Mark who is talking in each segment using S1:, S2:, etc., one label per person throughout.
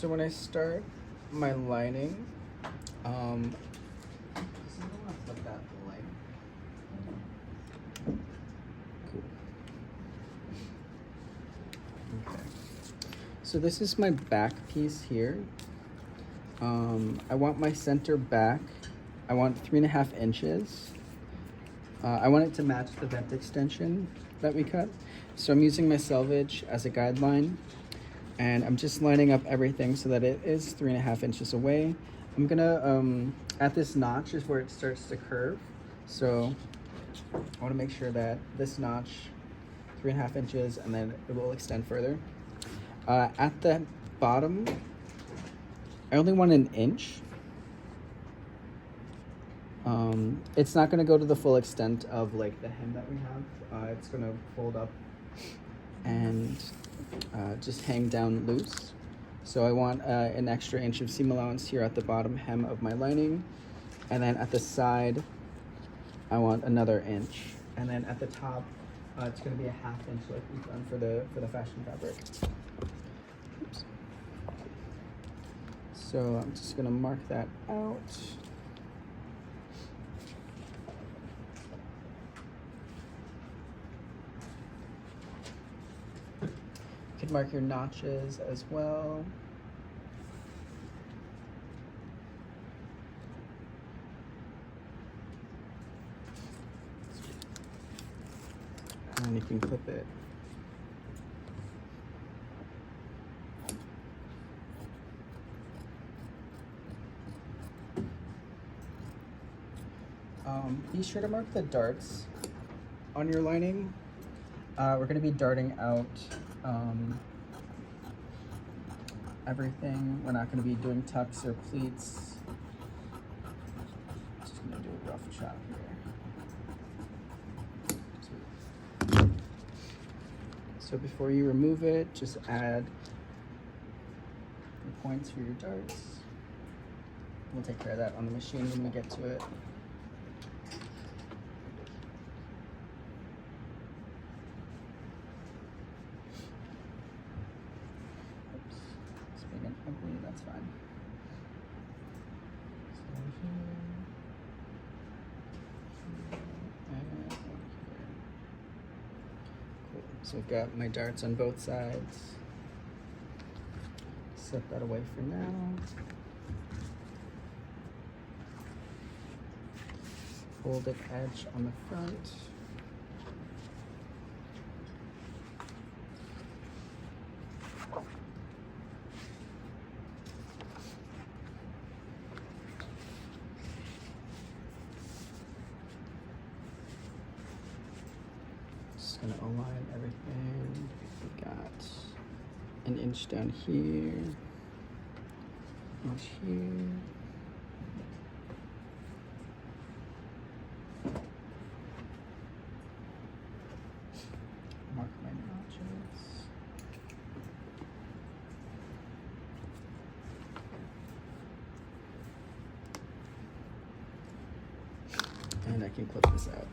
S1: So when I start my lining, um, does anyone want to flip that light? Cool. Okay. So this is my back piece here. I want my center back. I want 3.5 inches. I want it to match the vent extension that we cut. So I'm using my selvage as a guideline, and I'm just lining up everything so that it is 3.5 inches away. I'm gonna, at this notch is where it starts to curve. So I wanna make sure that this notch, 3.5 inches, and then it will extend further. At the bottom, I only want 1 inch. It's not gonna go to the full extent of like the hem that we have. It's gonna fold up and just hang down loose. So I want an extra inch of seam allowance here at the bottom hem of my lining. And then at the side, I want another inch. And then at the top, it's gonna be a 1/2 inch like we've done for the fashion fabric. Oops. So I'm just gonna mark that out. You can mark your notches as well. And you can clip it. Be sure to mark the darts on your lining. We're going to be darting out everything. We're not going to be doing tucks or pleats. Just going to do a rough chop here. So before you remove it, just add your points for your darts. We'll take care of that on the machine when we get to it. That's fine. So here, and here. Cool. So I've got my darts on both sides. Set that away for now. Folded edge on the front. Just gonna align everything. We got 1 inch down here, 1 inch here. Mark my notches. And I can clip this out.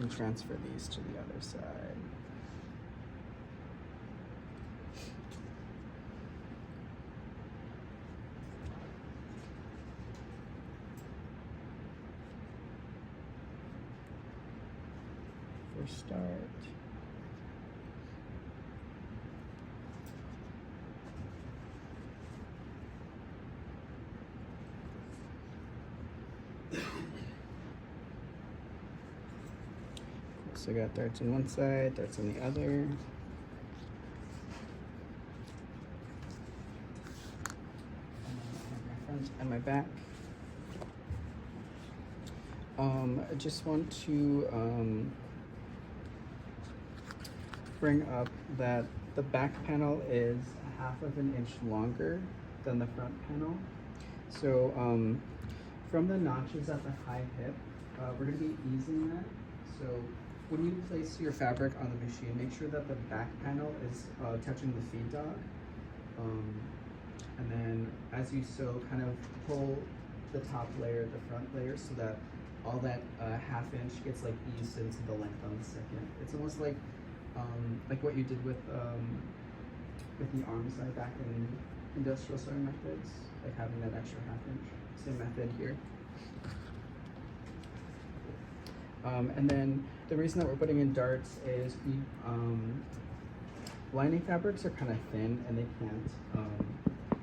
S1: Transfer these to the other side. For start. So I got darts on one side, darts on the other. My front and my back. I just want to bring up that the back panel is 1/2 of an inch longer than the front panel. So from the notches at the high hip, we're going to be easing that. So when you place your fabric on the machine, make sure that the back panel is touching the feed dog. And then as you sew, kind of pull the top layer, the front layer, so that all that ½ inch gets like eased into the length on the second. It's almost like what you did with the arm side back in industrial sewing methods, like having that extra ½ inch. Same method here. And then the reason that we're putting in darts is we lining fabrics are kind of thin and they can't,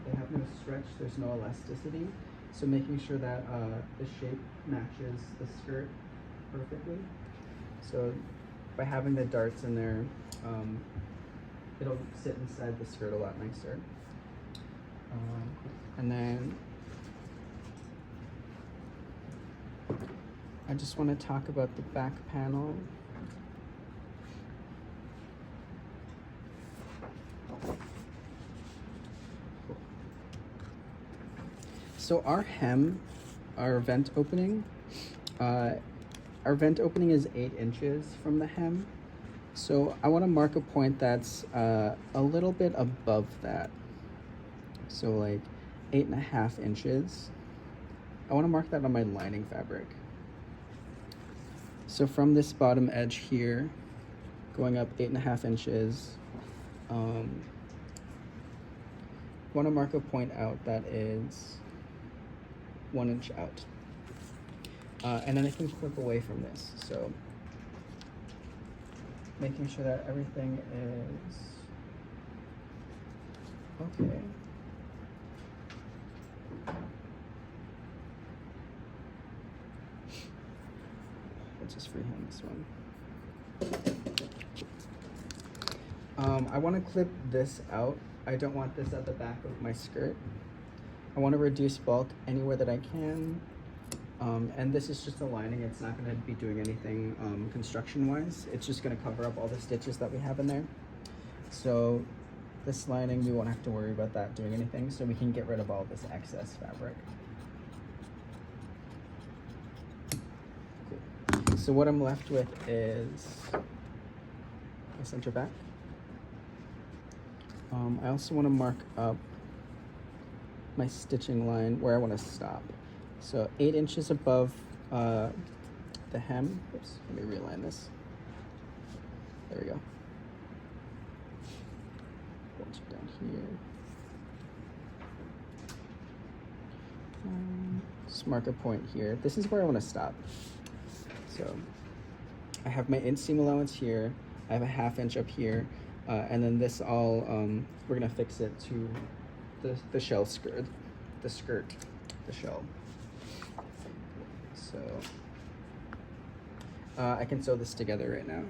S1: they have no stretch, there's no elasticity. So making sure that the shape matches the skirt perfectly. So by having the darts in there, it'll sit inside the skirt a lot nicer. And then I just want to talk about the back panel. So our hem, our vent opening is 8 inches from the hem. So I want to mark a point that's a little bit above that. So like 8.5 inches. I want to mark that on my lining fabric. So from this bottom edge here, going up 8.5 inches, I want to mark a point out that is 1 inch out. And then I can clip away from this. So making sure that everything is okay. Let's just freehand this one. I want to clip this out. I don't want this at the back of my skirt. I want to reduce bulk anywhere that I can. And this is just a lining. It's not going to be doing anything construction-wise. It's just going to cover up all the stitches that we have in there. So this lining, we won't have to worry about that doing anything. So we can get rid of all this excess fabric. Cool. So what I'm left with is my center back. I also want to mark up my stitching line where I want to stop. So 8 inches above the hem. Oops, let me realign this. There we go. 1 inch down here. Just mark a point here. This is where I want to stop. So I have my inseam allowance here. I have a ½ inch up here. And then this all, we're gonna fix it to the shell skirt, the shell. So I can sew this together right now.